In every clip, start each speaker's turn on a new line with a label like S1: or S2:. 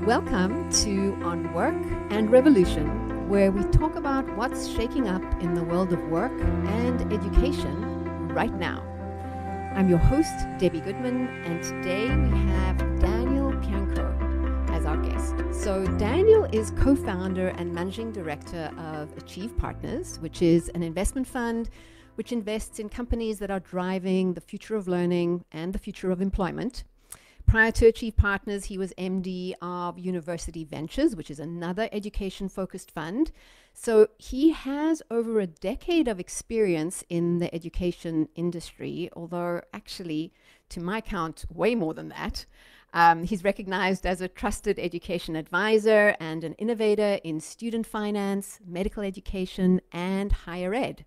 S1: Welcome to On Work and Revolution, where we talk about what's shaking up in the world of work and education right now. I'm your host, Debbie Goodman, and today we have Daniel Pianko as our guest. So Daniel is co-founder and managing director of Achieve Partners, which is an investment fund which invests in companies that are driving the future of learning and the future of employment. Prior to Achieve Partners, he was MD of University Ventures, which is another education-focused fund. So he has over a decade of experience in the education industry, although actually, to my count, way more than that. He's recognized as a trusted education advisor and an innovator in student finance, medical education, and higher ed.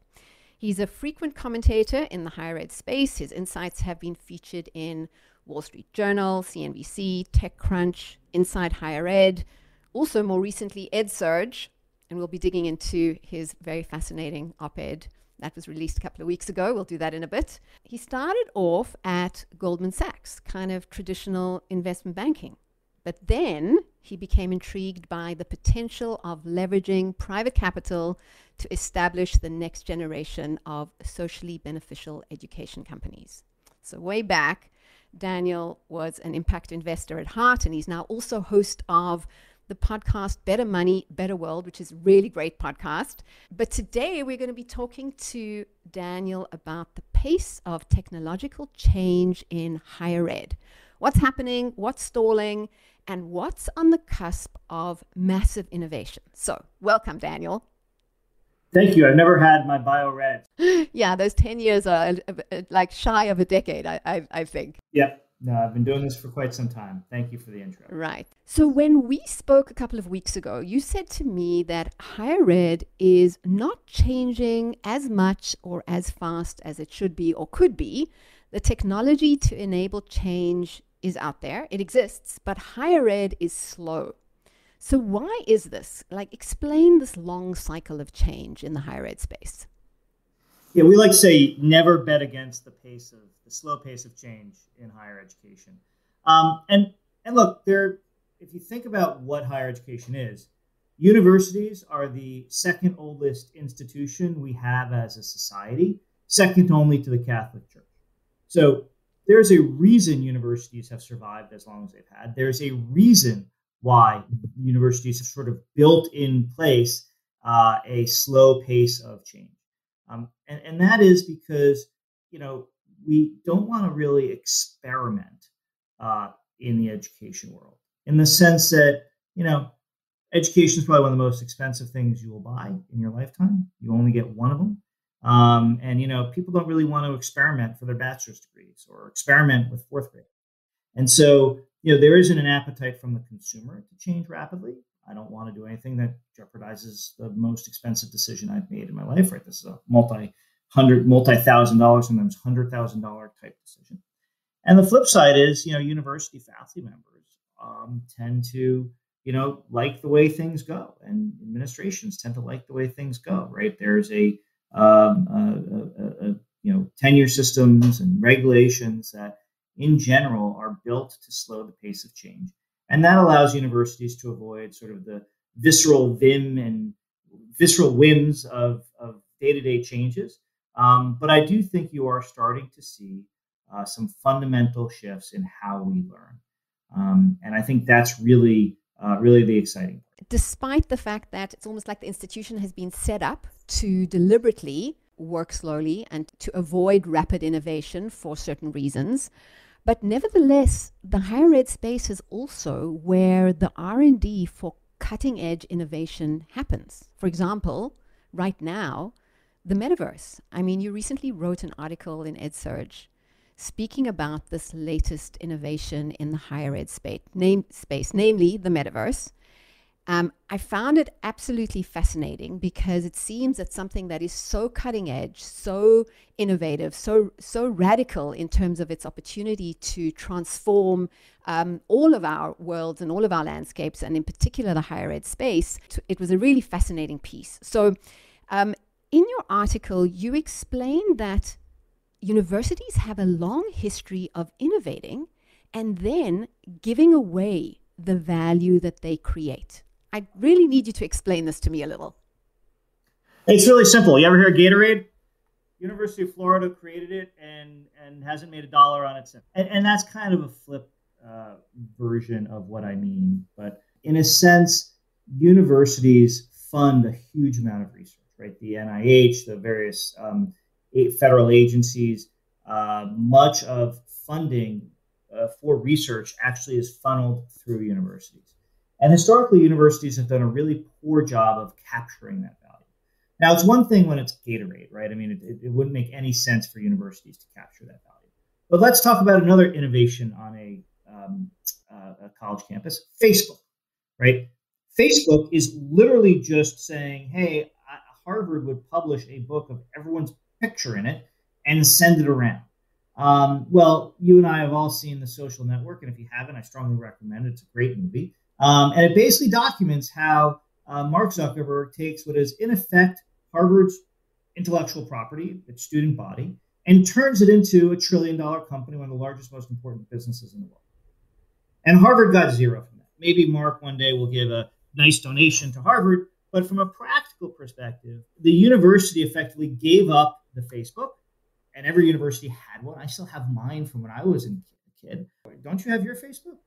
S1: He's a frequent commentator in the higher ed space. His insights have been featured in Wall Street Journal, CNBC, TechCrunch, Inside Higher Ed, also more recently EdSurge, and we'll be digging into his very fascinating op-ed that was released a couple of weeks ago. We'll do that in a bit. He started off at Goldman Sachs, kind of traditional investment banking, but then he became intrigued by the potential of leveraging private capital to establish the next generation of socially beneficial education companies. So way back, Daniel was an impact investor at heart, and he's now also host of the podcast Better Money, Better World, which is a really great podcast. But today we're going to be talking to Daniel about the pace of technological change in higher ed. What's happening, what's stalling, and what's on the cusp of massive innovation. So welcome, Daniel.
S2: Thank you. I've never had my bio read.
S1: Yeah, those 10 years are like shy of a decade, I think.
S2: Yep. No, I've been doing this for quite some time. Thank you for the intro.
S1: Right. So when we spoke a couple of weeks ago, you said to me that higher ed is not changing as much or as fast as it should be or could be. The technology to enable change is out there. It exists, but higher ed is slow. So why is this? Like, explain this long cycle of change in the higher ed space.
S2: Yeah, we like to say never bet against the slow pace of change in higher education. And look, if you think about what higher education is, universities are the second oldest institution we have as a society, second only to the Catholic Church. So there's a reason universities have survived as long as they've had. There's a reason why universities have sort of built in place a slow pace of change. And that is because, we don't want to really experiment in the education world, in the sense that, education is probably one of the most expensive things you will buy in your lifetime. You only get one of them. And people don't really want to experiment for their bachelor's degrees or experiment with fourth grade. And so, there isn't an appetite from the consumer to change rapidly. I don't want to do anything that jeopardizes the most expensive decision I've made in my life, right? This is a multi-$1,000, sometimes $100,000 type decision. And the flip side is, university faculty members tend to, like the way things go, and administrations tend to like the way things go, right? There's tenure systems and regulations that in general are built to slow the pace of change. And that allows universities to avoid sort of the visceral whims of day-to-day changes. But I do think you are starting to see some fundamental shifts in how we learn. And I think that's really the exciting part.
S1: Despite the fact that it's almost like the institution has been set up to deliberately work slowly and to avoid rapid innovation for certain reasons. But nevertheless, the higher ed space is also where the R&D for cutting edge innovation happens. For example, right now, the Metaverse. I mean, you recently wrote an article in EdSurge speaking about this latest innovation in the higher ed space, namely the Metaverse. I found it absolutely fascinating because it seems that something that is so cutting edge, so innovative, so radical in terms of its opportunity to transform all of our worlds and all of our landscapes, and in particular the higher ed space, it was a really fascinating piece. So in your article, you explained that universities have a long history of innovating and then giving away the value that they create? I really need you to explain this to me a little.
S2: It's really simple. You ever hear of Gatorade? University of Florida created it and hasn't made $1 on it since. And that's kind of a flip version of what I mean. But in a sense, universities fund a huge amount of research, right? The NIH, the various federal agencies, much of funding for research actually is funneled through universities. And historically, universities have done a really poor job of capturing that value. Now, it's one thing when it's Gatorade, right? I mean, it wouldn't make any sense for universities to capture that value. But let's talk about another innovation on a college campus, Facebook, right? Facebook is literally just saying, hey, Harvard would publish a book of everyone's picture in it and send it around. Well, you and I have all seen The Social Network, and if you haven't, I strongly recommend it. It's a great movie. And it basically documents how Mark Zuckerberg takes what is, in effect, Harvard's intellectual property, its student body, and turns it into a $1 trillion company, one of the largest, most important businesses in the world. And Harvard got zero from that. Maybe Mark one day will give a nice donation to Harvard, but from a practical perspective, the university effectively gave up the Facebook, and every university had one. I still have mine from when I was a kid. Don't you have your Facebook?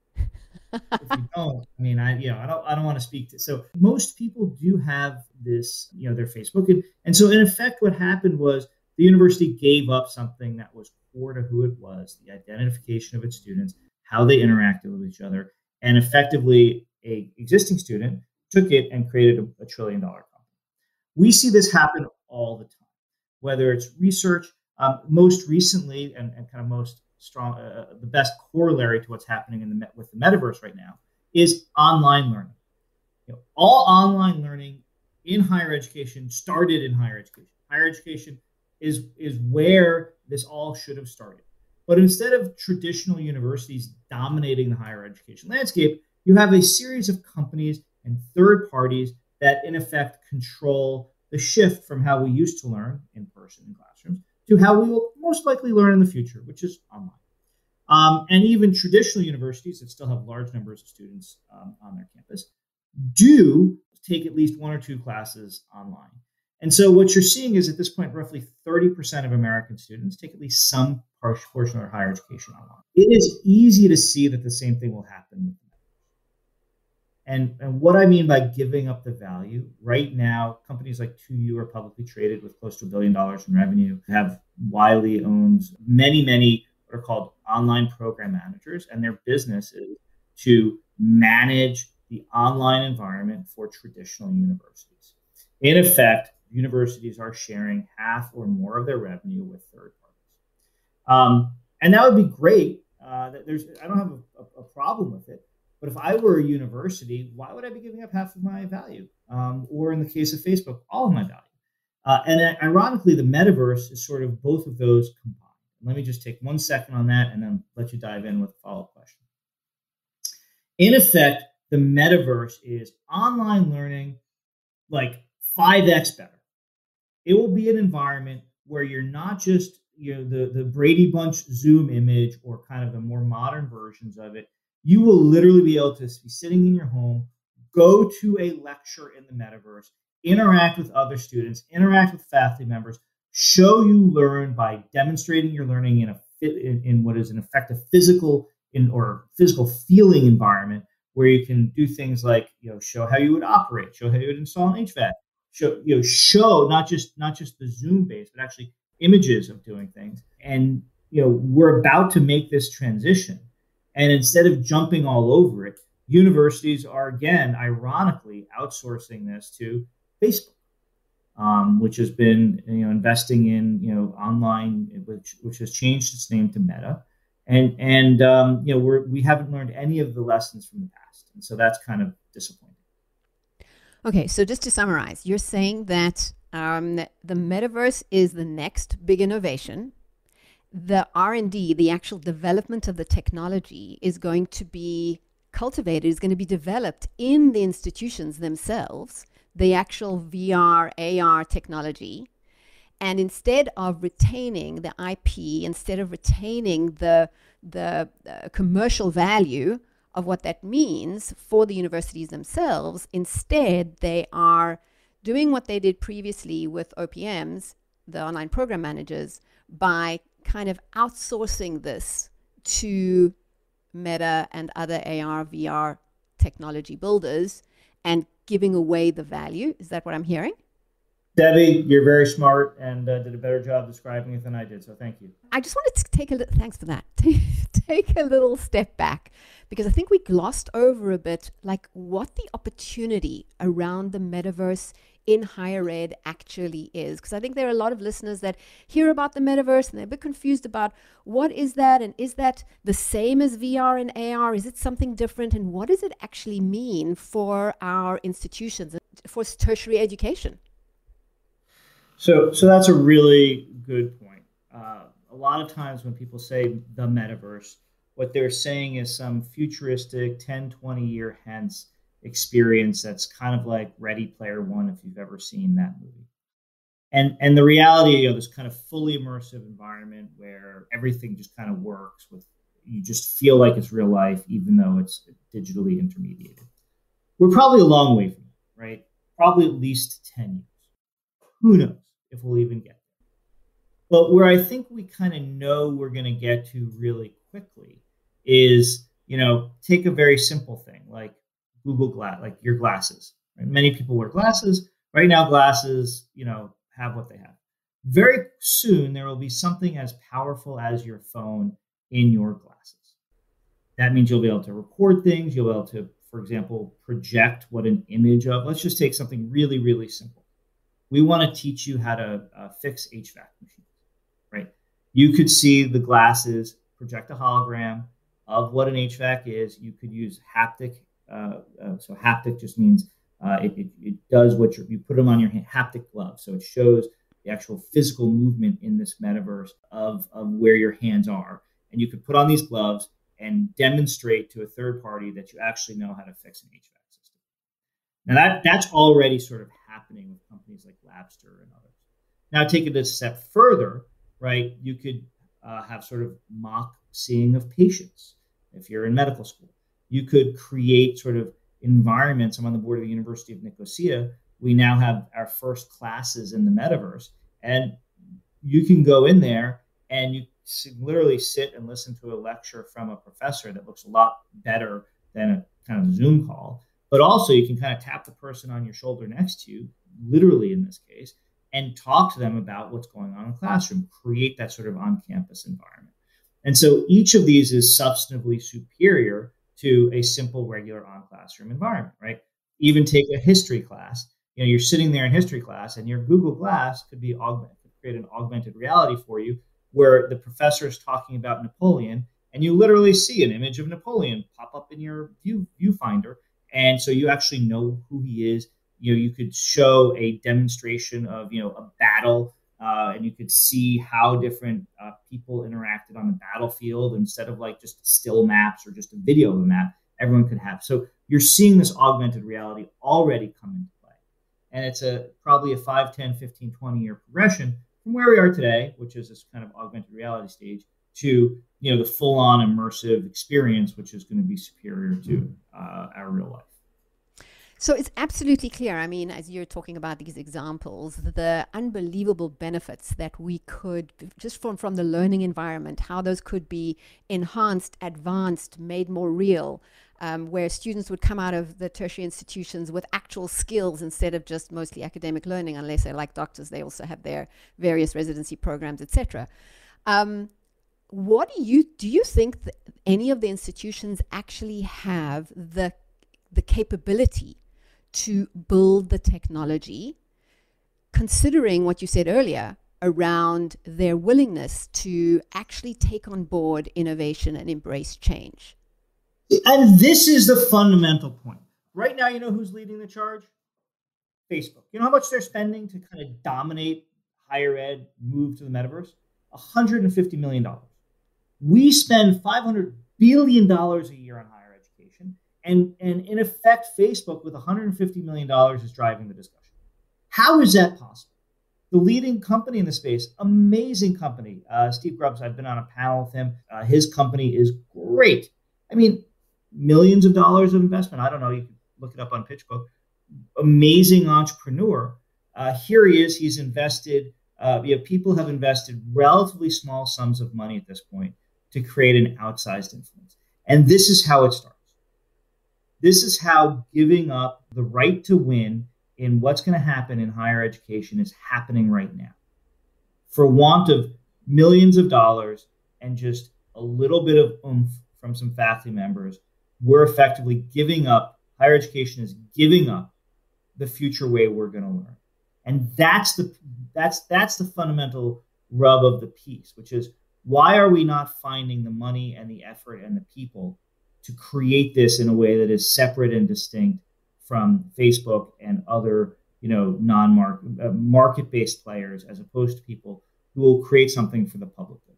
S2: If you don't, I mean, I don't want to speak to. So most people do have this, their Facebook, and so in effect, what happened was the university gave up something that was core to who it was, the identification of its students, how they interacted with each other, and effectively, a existing student took it and created a $1 trillion company. We see this happen all the time, whether it's research. Most recently, and kind of most strong, the best corollary to what's happening with the metaverse right now is online learning. All online learning in higher education started in higher education. Higher education is where this all should have started. But instead of traditional universities dominating the higher education landscape, you have a series of companies and third parties that, in effect, control the shift from how we used to learn in person in classrooms to how we will most likely learn in the future, which is online. And even traditional universities that still have large numbers of students on their campus do take at least one or two classes online. And so what you're seeing is at this point, roughly 30% of American students take at least some portion of their higher education online. It is easy to see that the same thing will happen. And what I mean by giving up the value, right now, companies like 2U are publicly traded with close to $1 billion in revenue, have Wiley owns many what are called online program managers, and their business is to manage the online environment for traditional universities. In effect, universities are sharing half or more of their revenue with third parties. And that would be great. I don't have a problem with it. But if I were a university, why would I be giving up half of my value? Or in the case of Facebook, all of my value. And ironically, the metaverse is sort of both of those combined. Let me just take 1 second on that and then let you dive in with a follow-up question. In effect, the metaverse is online learning like 5x better. It will be an environment where you're not just the Brady Bunch Zoom image or kind of the more modern versions of it. You will literally be able to be sitting in your home, go to a lecture in the metaverse, interact with other students, interact with faculty members, show you learn by demonstrating your learning in what is in effect a physical feeling environment where you can do things like show how you would operate, show how you would install an HVAC, show not just the Zoom base, but actually images of doing things. And we're about to make this transition. And instead of jumping all over it, universities are, again, ironically, outsourcing this to Facebook, which has been investing in online, which has changed its name to Meta, and we haven't learned any of the lessons from the past, and so that's kind of disappointing.
S1: Okay, so just to summarize, you're saying that the metaverse is the next big innovation. The R&D, the actual development of the technology is going to be cultivated, is going to be developed in the institutions themselves, the actual VR, AR technology. And instead of retaining the IP, instead of retaining the commercial value of what that means for the universities themselves. Instead, they are doing what they did previously with OPMs, the online program managers, by kind of outsourcing this to Meta and other AR, VR technology builders and giving away the value. Is that what I'm hearing?
S2: Debbie, you're very smart and did a better job describing it than I did. So thank you.
S1: I just wanted to take a little, thanks for that, take a little step back, because I think we glossed over a bit like what the opportunity around the metaverse in higher ed actually is. Because I think there are a lot of listeners that hear about the metaverse and they're a bit confused about what is that, and is that the same as VR and AR? Is it something different? And what does it actually mean for our institutions, for tertiary education?
S2: So that's a really good point. A lot of times when people say the metaverse, what they're saying is some futuristic 10, 20 year hence experience that's kind of like Ready Player One, if you've ever seen that movie. And the reality, this kind of fully immersive environment where everything just kind of works with, you just feel like it's real life, even though it's digitally intermediated. We're probably a long way from it, right? Probably at least 10 years. Who knows if we'll even get there. But where I think we kind of know we're going to get to really quickly is, take a very simple thing like Google Glass, like your glasses. Right? Many people wear glasses. Right now, glasses, have what they have. Very soon, there will be something as powerful as your phone in your glasses. That means you'll be able to record things. You'll be able to, for example, project what an image of. Let's just take something really, really simple. We want to teach you how to fix HVAC machines, right? You could see the glasses project a hologram of what an HVAC is. You could use haptic. So haptic just means it does what you put them on your hand, haptic gloves. So it shows the actual physical movement in this metaverse of where your hands are. And you could put on these gloves and demonstrate to a third party that you actually know how to fix an HVAC system. Now that's already sort of happening with companies like Labster and others. Now take it a step further, right? You could have sort of mock seeing of patients if you're in medical school. You could create sort of environments. I'm on the board of the University of Nicosia. We now have our first classes in the metaverse, and you can go in there and you literally sit and listen to a lecture from a professor that looks a lot better than a kind of Zoom call. But also you can kind of tap the person on your shoulder next to you, literally in this case, and talk to them about what's going on in the classroom, create that sort of on-campus environment. And so each of these is substantively superior to a simple, regular on-classroom environment, right? Even take a history class. You're sitting there in history class and your Google Glass could be create an augmented reality for you where the professor is talking about Napoleon and you literally see an image of Napoleon pop up in your viewfinder. And so you actually know who he is. You could show a demonstration of, a battle, and you could see how different people interacted on the battlefield instead of like just still maps or just a video of a map everyone could have. So you're seeing this augmented reality already come into play. And it's probably a 5, 10, 15, 20 year progression from where we are today, which is this kind of augmented reality stage, to the full-on immersive experience, which is going to be superior to our real life.
S1: So it's absolutely clear. I mean, as you're talking about these examples, the unbelievable benefits that we could, just from the learning environment, how those could be enhanced, advanced, made more real, where students would come out of the tertiary institutions with actual skills instead of just mostly academic learning, unless they're like doctors, they also have their various residency programs, etc. What do you think that any of the institutions actually have the capability to build the technology, considering what you said earlier around their willingness to actually take on board innovation and embrace change?
S2: And this is the fundamental point. Right now, who's leading the charge? Facebook. You know how much they're spending to kind of dominate higher ed, move to the metaverse? $150 million. We spend $500 billion a year on higher education. And in effect, Facebook with $150 million is driving the discussion. How is that possible? The leading company in the space, amazing company. Steve Grubbs, I've been on a panel with him. His company is great. I mean, millions of dollars of investment. I don't know. You can look it up on PitchBook. Amazing entrepreneur. Here he is. He's invested. People have invested relatively small sums of money at this point to create an outsized influence. And this is how it starts. This is how giving up the right to win in what's going to happen in higher education is happening right now. For want of millions of dollars and just a little bit of oomph from some faculty members, we're effectively giving up, higher education is giving up the future way we're going to learn. And that's the fundamental rub of the piece, which is, why are we not finding the money and the effort and the people to create this in a way that is separate and distinct from Facebook and other, market-based players, as opposed to people who will create something for the public good?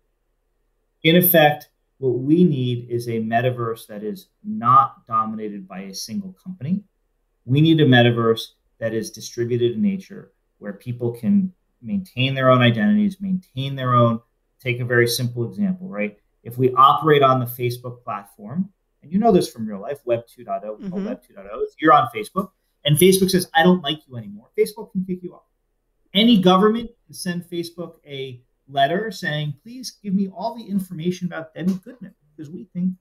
S2: In effect, what we need is a metaverse that is not dominated by a single company. We need a metaverse that is distributed in nature, where people can maintain their own identities, maintain their own. Take a very simple example, right? If we operate on the Facebook platform, and you know this from real life, Web 2.0, we call Web 2.0, if you're on Facebook and Facebook says, I don't like you anymore, Facebook can kick you off. Any government can send Facebook a letter saying, please give me all the information about Debbie Goodman, because we think,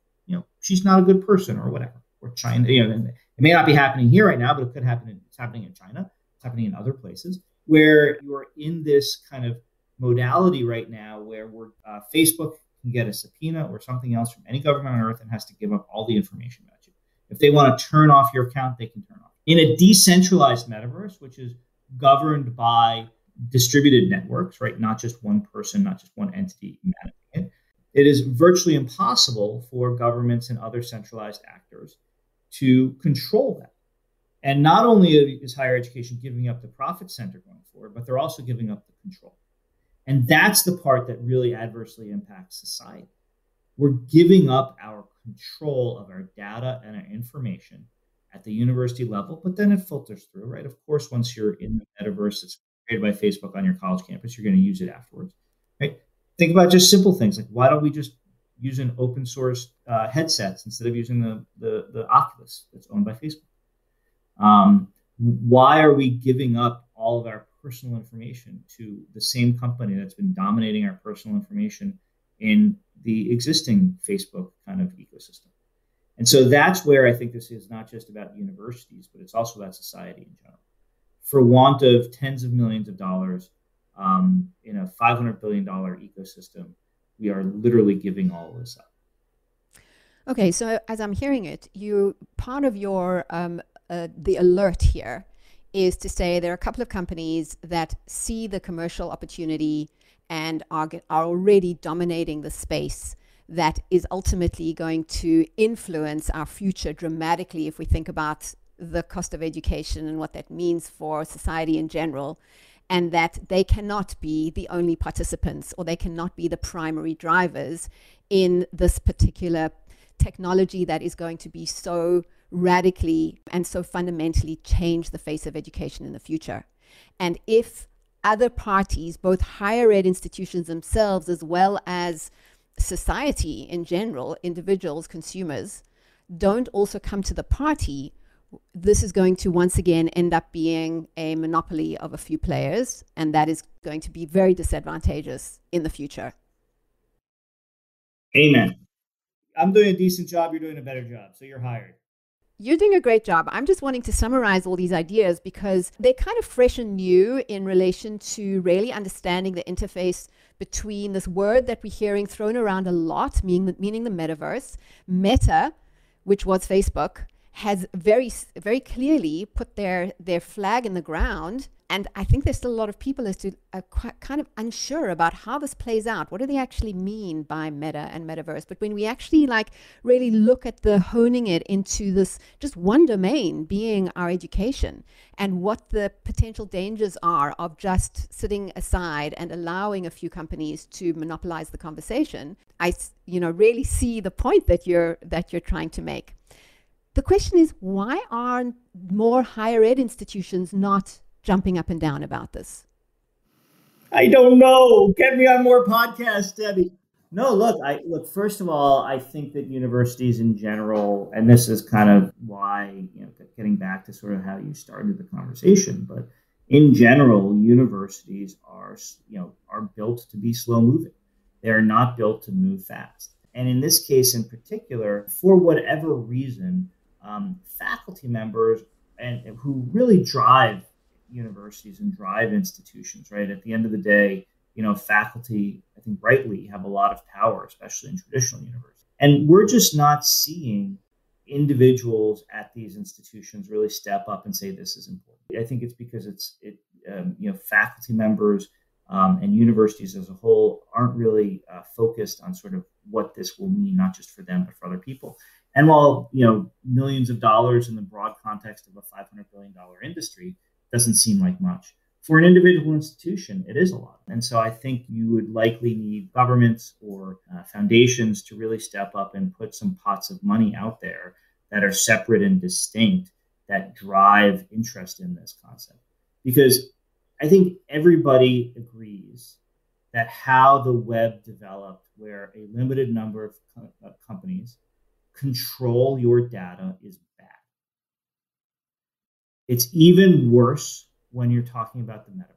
S2: she's not a good person or whatever. Or China, it may not be happening here right now, but it could happen. It's happening in China. It's happening in other places where you're in this kind of modality right now where Facebook can get a subpoena or something else from any government on earth and has to give up all the information about you. If they want to turn off your account, they can turn off. In a decentralized metaverse, which is governed by distributed networks, right? Not just one person, not just one entity managing it. It is virtually impossible for governments and other centralized actors to control that. And not only is higher education giving up the profit center going forward, but they're also giving up the control. And that's the part that really adversely impacts society. We're giving up our control of our data and our information at the university level, but then it filters through, right? Of course, once you're in the metaverse that's created by Facebook on your college campus, you're going to use it afterwards, right? Think about just simple things like, why don't we just use an open source headsets instead of using the Oculus that's owned by Facebook? Why are we giving up all of our personal information to the same company that's been dominating our personal information in the existing Facebook kind of ecosystem? And so that's where I think this is not just about universities, but it's also about society in general. For want of tens of millions of dollars in a $500 billion ecosystem, we are literally giving all of this up.
S1: Okay, so as I'm hearing it, part of your the alert here is to say there are a couple of companies that see the commercial opportunity and are already dominating the space that is ultimately going to influence our future dramatically if we think about the cost of education and what that means for society in general, and that they cannot be the only participants or they cannot be the primary drivers in this particular technology that is going to be so radically and so fundamentally change the face of education in the future. And if other parties, both higher ed institutions themselves, as well as society in general, individuals, consumers, don't also come to the party, this is going to once again end up being a monopoly of a few players, and that is going to be very disadvantageous in the future.
S2: Amen. I'm doing a decent job, you're doing a better job, so you're hired.
S1: You're doing a great job. I'm just wanting to summarize all these ideas because they're kind of fresh and new in relation to really understanding the interface between this word that we're hearing thrown around a lot, meaning the metaverse. Meta, which was Facebook, has very, very clearly put their flag in the ground. And I think there's still a lot of people as to kind of unsure about how this plays out. What do they actually mean by meta and metaverse? But when we actually really look at the honing it into this just one domain being our education and what the potential dangers are of just sitting aside and allowing a few companies to monopolize the conversation, I really see the point that you're trying to make. The question is, why aren't more higher ed institutions not jumping up and down about this?
S2: I don't know. Get me on more podcasts, Debbie. No, look. First of all, I think that universities in general, and this is kind of why, getting back to sort of how you started the conversation, but in general, universities are built to be slow moving. They are not built to move fast. And in this case, in particular, for whatever reason, faculty members and who really drive universities and drive institutions, right? At the end of the day, faculty, I think rightly, have a lot of power, especially in traditional universities. And we're just not seeing individuals at these institutions really step up and say this is important. I think it's because faculty members and universities as a whole aren't really focused on sort of what this will mean, not just for them but for other people. And while millions of dollars in the broad context of a $500 billion industry doesn't seem like much, for an individual institution, it is a lot. And so I think you would likely need governments or foundations to really step up and put some pots of money out there that are separate and distinct, that drive interest in this concept. Because I think everybody agrees that how the web developed, where a limited number of companies control your data, is bad. It's even worse when you're talking about the metaverse.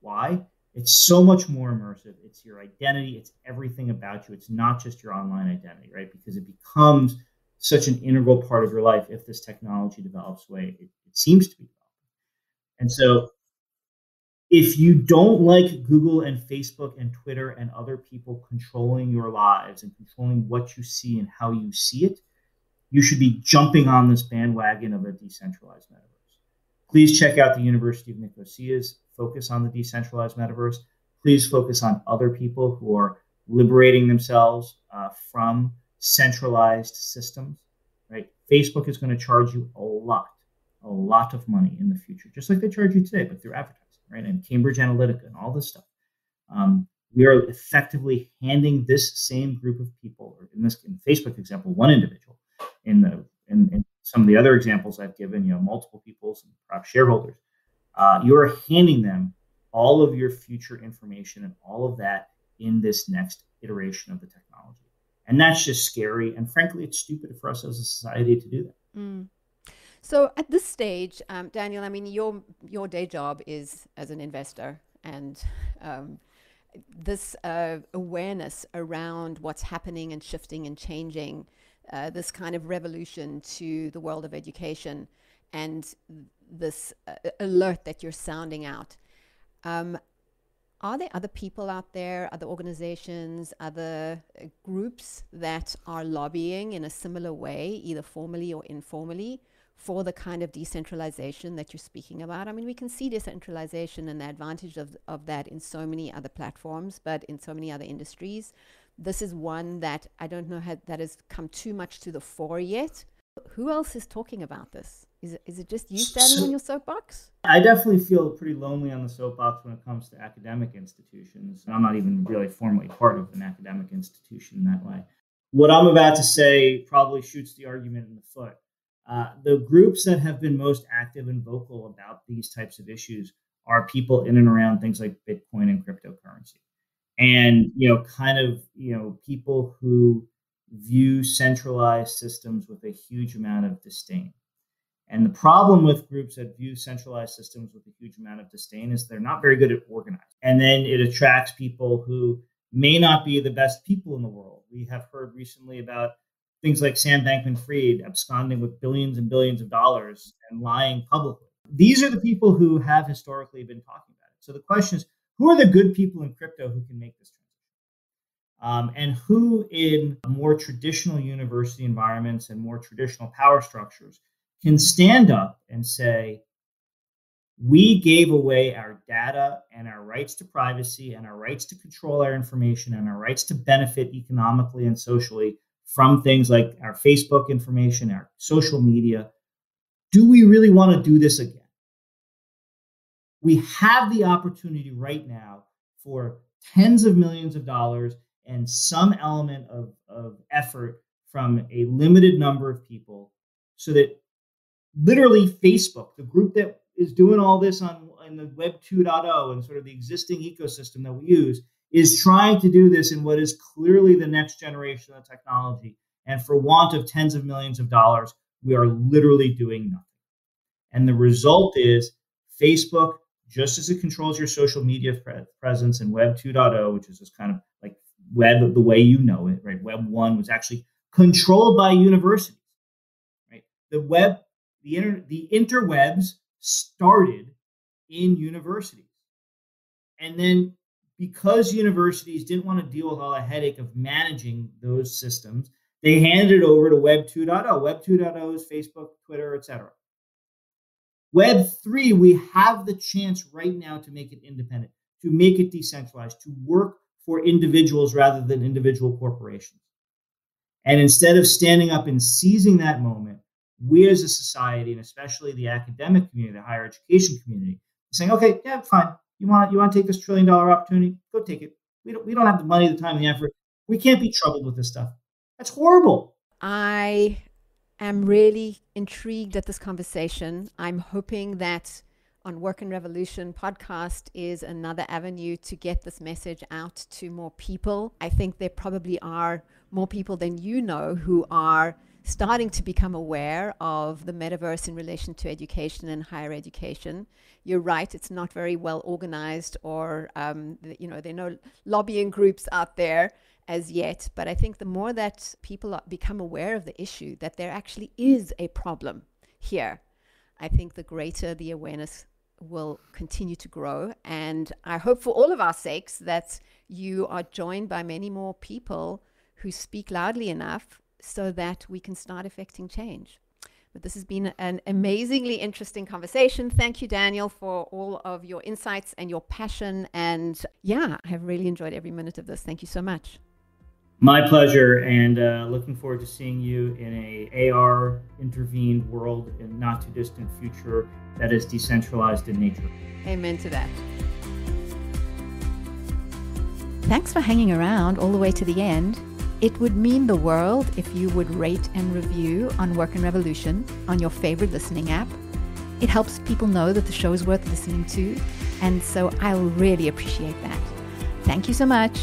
S2: Why? It's so much more immersive. It's your identity. It's everything about you. It's not just your online identity, right? Because it becomes such an integral part of your life if this technology develops the way it seems to be developing. And so if you don't like Google and Facebook and Twitter and other people controlling your lives and controlling what you see and how you see it, you should be jumping on this bandwagon of a decentralized metaverse. Please check out the University of Nicosia's focus on the decentralized metaverse. Please focus on other people who are liberating themselves from centralized systems. Right? Facebook is going to charge you a lot of money in the future, just like they charge you today, but through advertising, right? And Cambridge Analytica and all this stuff. We are effectively handing this same group of people, or in Facebook example, one individual. In some of the other examples I've given, multiple people, some perhaps shareholders, you are handing them all of your future information and all of that in this next iteration of the technology. And that's just scary. And frankly, it's stupid for us as a society to do that.
S1: Mm. So at this stage, Daniel, I mean, your day job is as an investor, and this awareness around what's happening and shifting and changing, this kind of revolution to the world of education, and this alert that you're sounding out. Are there other people out there, other organizations, other groups that are lobbying in a similar way, either formally or informally, for the kind of decentralization that you're speaking about? I mean, we can see decentralization and the advantage of that in so many other platforms, but in so many other industries. This is one that I don't know that has come too much to the fore yet. Who else is talking about this? Is it just you standing on your soapbox?
S2: I definitely feel pretty lonely on the soapbox when it comes to academic institutions. And I'm not even really formally part of an academic institution in that way. What I'm about to say probably shoots the argument in the foot. The groups that have been most active and vocal about these types of issues are people in and around things like Bitcoin and cryptocurrency. And, people who view centralized systems with a huge amount of disdain. And the problem with groups that view centralized systems with a huge amount of disdain is they're not very good at organizing. And then it attracts people who may not be the best people in the world. We have heard recently about things like Sam Bankman-Fried absconding with billions and billions of dollars and lying publicly. These are the people who have historically been talking about it. So the question is, who are the good people in crypto who can make this transition? And who in more traditional university environments and more traditional power structures can stand up and say, we gave away our data and our rights to privacy and our rights to control our information and our rights to benefit economically and socially from things like our Facebook information, our social media. Do we really want to do this again? We have the opportunity right now for tens of millions of dollars and some element of effort from a limited number of people, so that literally Facebook, the group that is doing all this in the Web 2.0 and sort of the existing ecosystem that we use, is trying to do this in what is clearly the next generation of technology. And for want of tens of millions of dollars, we are literally doing nothing. And the result is Facebook, just as it controls your social media presence in Web 2.0, which is this kind of like web the way you know it, right? Web 1 was actually controlled by universities, right? The interwebs started in universities. And then because universities didn't want to deal with all the headache of managing those systems, they handed it over to Web 2.0. Web 2.0 is Facebook, Twitter, etc. Web 3, we have the chance right now to make it independent, to make it decentralized, to work for individuals rather than individual corporations. And instead of standing up and seizing that moment, we as a society, and especially the academic community, the higher education community, saying, okay, yeah, fine. You want to take this $1 trillion opportunity? Go take it. We don't have the money, the time, the effort. We can't be troubled with this stuff. That's horrible.
S1: I am really intrigued at this conversation. I'm hoping that On Work and Revolution podcast is another avenue to get this message out to more people. I think there probably are more people than you know who are starting to become aware of the metaverse in relation to education and higher education. You're right, it's not very well organized, or there are no lobbying groups out there as yet. But I think the more that people become aware of the issue, that there actually is a problem here, I think the greater the awareness will continue to grow. And I hope for all of our sakes that you are joined by many more people who speak loudly enough so that we can start affecting change. But this has been an amazingly interesting conversation. Thank you, Daniel, for all of your insights and your passion. And yeah, I have really enjoyed every minute of this. Thank you so much.
S2: My pleasure, and looking forward to seeing you in a AR intervened world in not too distant future that is decentralized in nature.
S1: Amen to that. Thanks for hanging around all the way to the end. It would mean the world if you would rate and review On Work and Revolution on your favorite listening app. It helps people know that the show is worth listening to, and so I'll really appreciate that. Thank you so much.